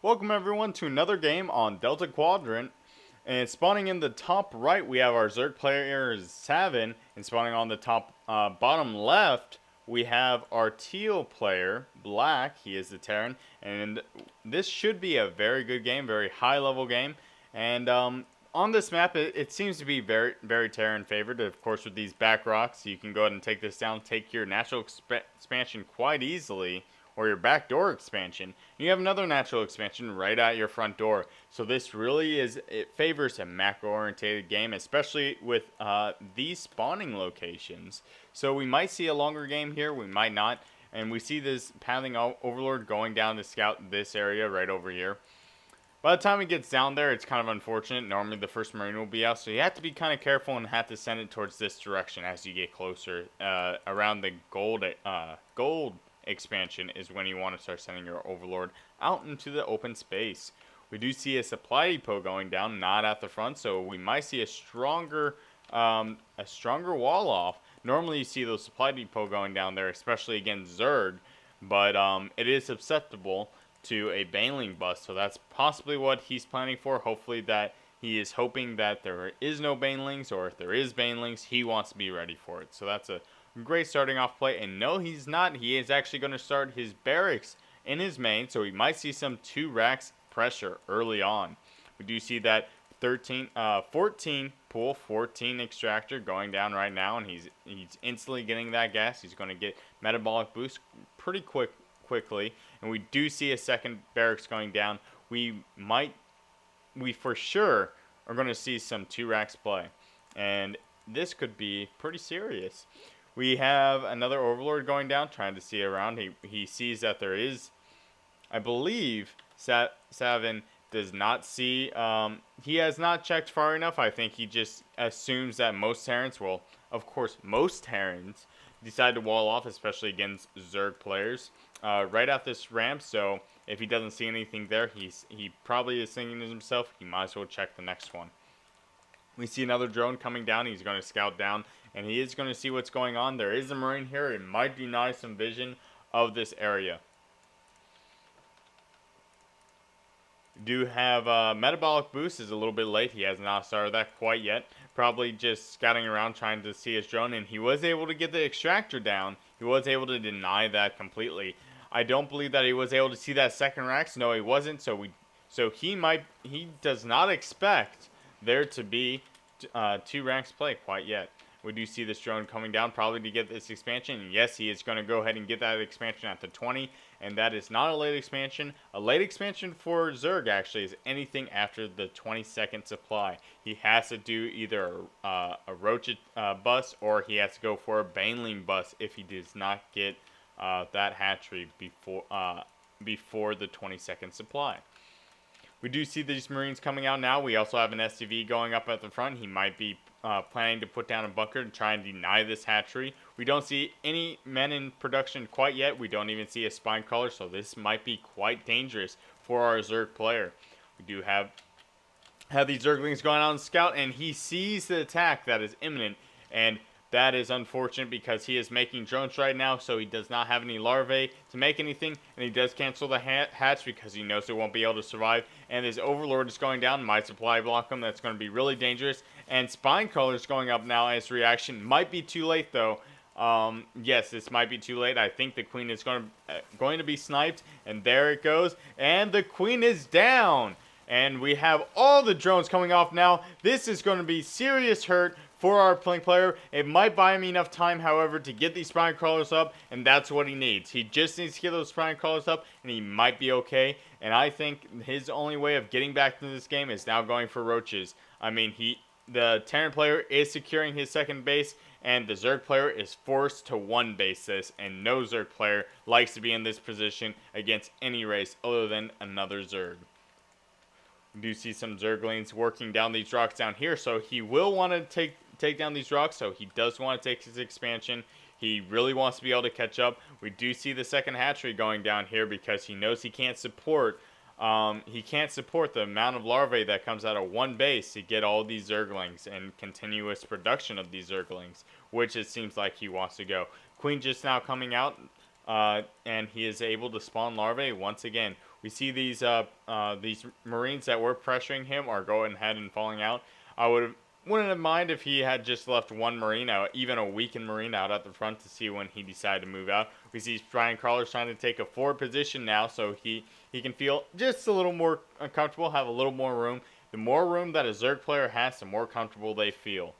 Welcome everyone to another game on Delta Quadrant. And spawning in the top right, we have our Zerg player Savan. And spawning on the top bottom left, we have our teal player, Black. He is the Terran. And this should be a very good game, very high level game. And on this map, it seems to be very Terran favored. Of course, with these back rocks, you can go ahead and take this down, take your natural expansion quite easily, or your backdoor expansion. You have another natural expansion right at your front door. So this really it favors a macro-oriented game, especially with these spawning locations. So we might see a longer game here, we might not. And we see this pathing overlord going down to scout this area right over here. By the time it gets down there, it's kind of unfortunate. Normally the first marine will be out, so you have to be kind of careful and have to send it towards this direction as you get closer. Around the gold expansion is when you want to start sending your overlord out into the open space. We do see a supply depot going down, not at the front, so we might see a stronger wall off. Normally you see those supply depot going down there, especially against Zerg, but it is susceptible to a baneling bust, so that's possibly what he's planning for. Hopefully that he is hoping that there is no banelings, or if there is banelings, he wants to be ready for it. So that's a great starting off play. And no, he's not. He is actually going to start his barracks in his main, so we might see some 2 racks pressure early on. We do see that 14 pool, 14 extractor going down right now, and he's instantly getting that gas. He's going to get metabolic boost pretty quickly, and we do see a second barracks going down. We for sure are going to see some 2 racks play, and this could be pretty serious. We have another overlord going down, trying to see around. He sees that there is, I believe, Savan does not see. He has not checked far enough. I think he just assumes that most Terrans will, of course, most Terrans decide to wall off, especially against Zerg players, right at this ramp. So if he doesn't see anything there, he probably is thinking to himself, he might as well check the next one. We see another drone coming down. He's going to scout down, and he is going to see what's going on. There is a marine here. It might deny some vision of this area. Do have metabolic boost is a little bit late. He has not started that quite yet. Probably just scouting around trying to see his drone, and he was able to get the extractor down. He was able to deny that completely. I don't believe that he was able to see that second racks. No, he wasn't. So he does not expect there to be 2 ranks play quite yet. We do see this drone coming down probably to get this expansion. And yes, he is going to go ahead and get that expansion at the 20. And that is not a late expansion. A late expansion for Zerg actually is anything after the 22nd supply. He has to do either a Roach bus, or he has to go for a Baneling bus if he does not get that hatchery before the 22nd supply. We do see these Marines coming out now. We also have an SCV going up at the front. He might be planning to put down a bunker to try and deny this hatchery. We don't see any men in production quite yet. We don't even see a spine crawler, so this might be quite dangerous for our Zerg player. We do have these Zerglings going out on scout, and he sees the attack that is imminent, and that is unfortunate because he is making drones right now, so he does not have any larvae to make anything, and he does cancel the hatch because he knows it won't be able to survive. And his overlord is going down, might supply block him. That's going to be really dangerous. And spine crawler is going up now as reaction. Might be too late though. Yes, this might be too late. I think the queen is going to be sniped, and there it goes. And the queen is down. And we have all the drones coming off now. This is going to be serious hurt for our playing player. It might buy him enough time, however, to get these spine crawlers up, and that's what he needs. He just needs to get those spine crawlers up, and he might be okay. And I think his only way of getting back into this game is now going for roaches. I mean, the Terran player is securing his second base, and the Zerg player is forced to one base this, and no Zerg player likes to be in this position against any race other than another Zerg. We do see some Zerglings working down these rocks down here, so he will want to take down these rocks, so he does want to take his expansion. He really wants to be able to catch up. We do see the second hatchery going down here because he knows he can't support the amount of larvae that comes out of one base to get all these Zerglings and continuous production of these Zerglings, which it seems like he wants to go. Queen just now coming out, and he is able to spawn larvae once again. We see these Marines that were pressuring him are going ahead and falling out. Wouldn't have mind if he had just left one Marine out, even a weakened Marine out at the front to see when he decided to move out. We see Brian Crawler's trying to take a forward position now, so he can feel just a little more comfortable, have a little more room. The more room that a Zerg player has, the more comfortable they feel.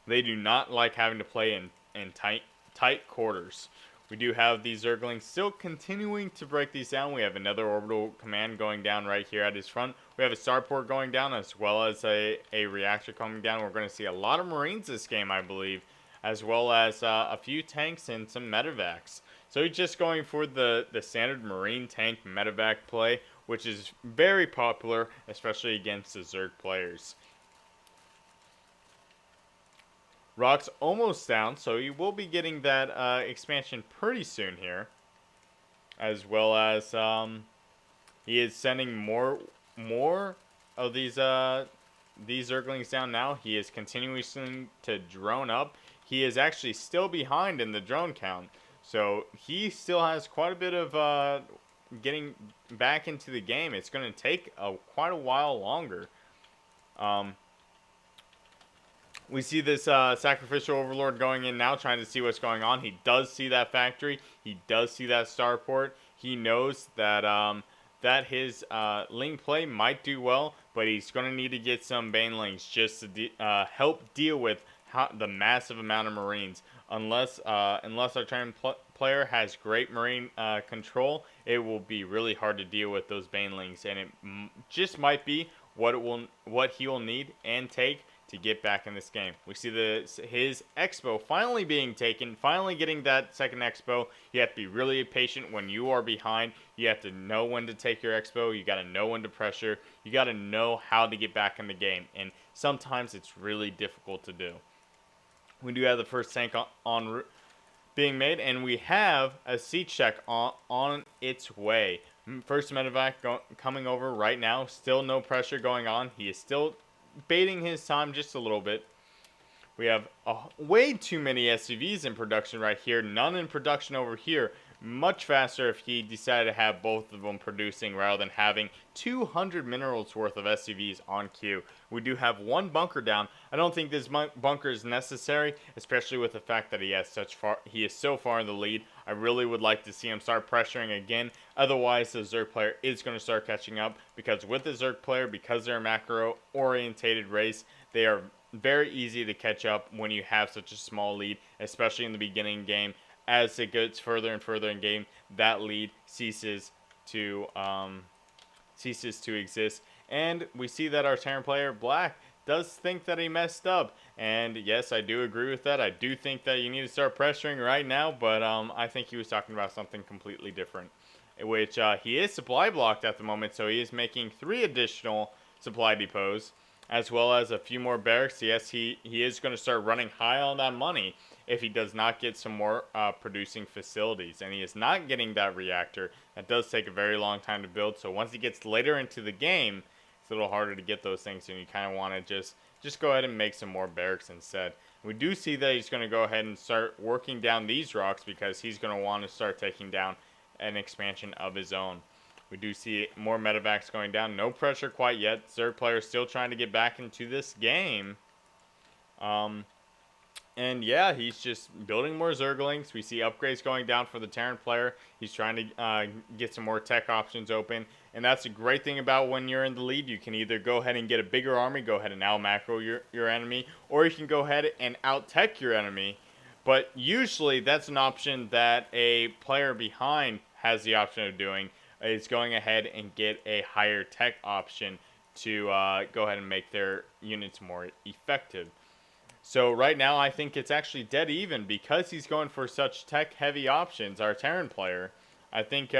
They do not like having to play in tight quarters. We do have these Zerglings still continuing to break these down. We have another orbital command going down right here at his front. We have a starport going down as well as a reactor coming down. We're going to see a lot of Marines this game, I believe, as well as a few tanks and some medevacs. So he's just going for the standard Marine tank medevac play, which is very popular, especially against the Zerg players. Rock's almost down, so he will be getting that expansion pretty soon here. As well as he is sending more of these Zerglings down now. He is continuing to drone up. He is actually still behind in the drone count. So he still has quite a bit of getting back into the game. It's going to take quite a while longer. We see this Sacrificial Overlord going in now, trying to see what's going on. He does see that factory. He does see that starport. He knows that that his Ling play might do well, but he's going to need to get some Banelings just to help deal with the massive amount of Marines. Unless our Terran player has great Marine control, it will be really hard to deal with those Banelings, and it just might be what he will need and take to get back in this game. We see his Expo finally being taken, finally getting that second Expo. You have to be really patient when you are behind. You have to know when to take your Expo. You got to know when to pressure. You got to know how to get back in the game. And sometimes it's really difficult to do. We do have the first tank on being made, and we have a siege check on its way. First medevac coming over right now. Still no pressure going on. He is still baiting his time just a little bit. We have way too many SCVs in production right here. None in production over here. Much faster if he decided to have both of them producing rather than having 200 minerals worth of SCVs on queue. We do have one bunker down. I don't think this bunker is necessary, especially with the fact that he is so far in the lead. I really would like to see him start pressuring again. Otherwise, the Zerg player is going to start catching up, because with the Zerg player, because they're a macro-orientated race, they are very easy to catch up when you have such a small lead, especially in the beginning game. As it gets further and further in game, that lead ceases to exist. And we see that our Terran player, Black, does think that he messed up. And yes, I do agree with that. I do think that you need to start pressuring right now, but I think he was talking about something completely different. Which he is supply blocked at the moment, so he is making 3 additional supply depots, as well as a few more barracks. Yes, he is going to start running high on that money if he does not get some more producing facilities. And he is not getting that reactor. That does take a very long time to build. So once he gets later into the game, it's a little harder to get those things, and you kind of want to just go ahead and make some more barracks instead. We do see that he's going to go ahead and start working down these rocks, because he's going to want to start taking down an expansion of his own. We do see more medevacs going down. No pressure quite yet. Zerg player still trying to get back into this game. And yeah, he's just building more Zerglings. We see upgrades going down for the Terran player. He's trying to get some more tech options open. And that's a great thing about when you're in the lead. You can either go ahead and get a bigger army, go ahead and out-macro your enemy, or you can go ahead and out-tech your enemy. But usually that's an option that a player behind has the option of doing, is going ahead and get a higher tech option to go ahead and make their units more effective. So right now I think it's actually dead even, because he's going for such tech heavy options, our Terran player. I think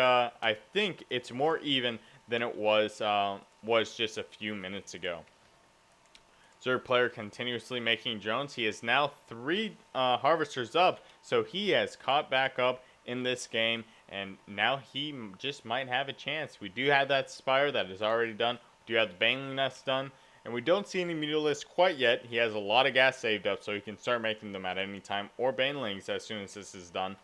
it's more even than it was just a few minutes ago. Zerg player continuously making drones. He is now 3 harvesters up, so he has caught back up in this game, and now he just might have a chance. We do have that Spire that is already done. We do have the Baneling Nest done, and we don't see any Mutalisks quite yet. He has a lot of gas saved up, so he can start making them at any time, or Banelings as soon as this is done.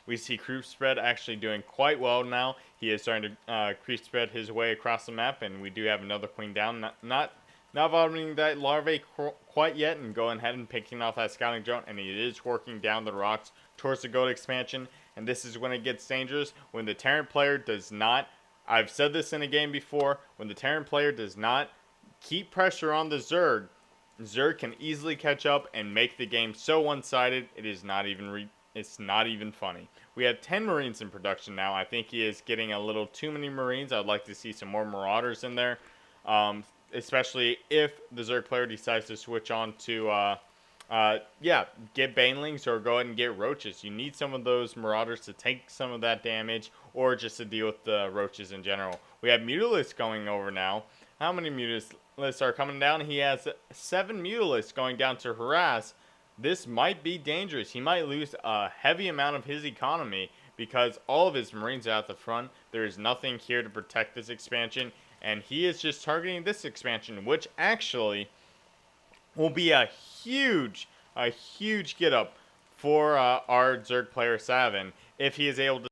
We see creep spread actually doing quite well now. He is starting to creep spread his way across the map, and we do have another queen down. Not vomiting that larvae quite yet, and going ahead and picking off that scouting drone, and he is working down the rocks towards the gold expansion. And this is when it gets dangerous, when the Terran player does not, I've said this in a game before, when the Terran player does not keep pressure on the Zerg, Zerg can easily catch up and make the game so one-sided it is not even it's not even funny. We have 10 Marines in production now. I think he is getting a little too many Marines. I'd like to see some more Marauders in there, especially if the Zerg player decides to switch on to get Banelings or go ahead and get Roaches. You need some of those Marauders to take some of that damage, or just to deal with the Roaches in general. We have Mutalisks going over now. How many Mutalisks are coming down? He has 7 Mutalisks going down to harass. This might be dangerous. He might lose a heavy amount of his economy because all of his Marines are at the front. There is nothing here to protect this expansion, and he is just targeting this expansion, which actually will be a huge get up for our Zerg player Savan if he is able to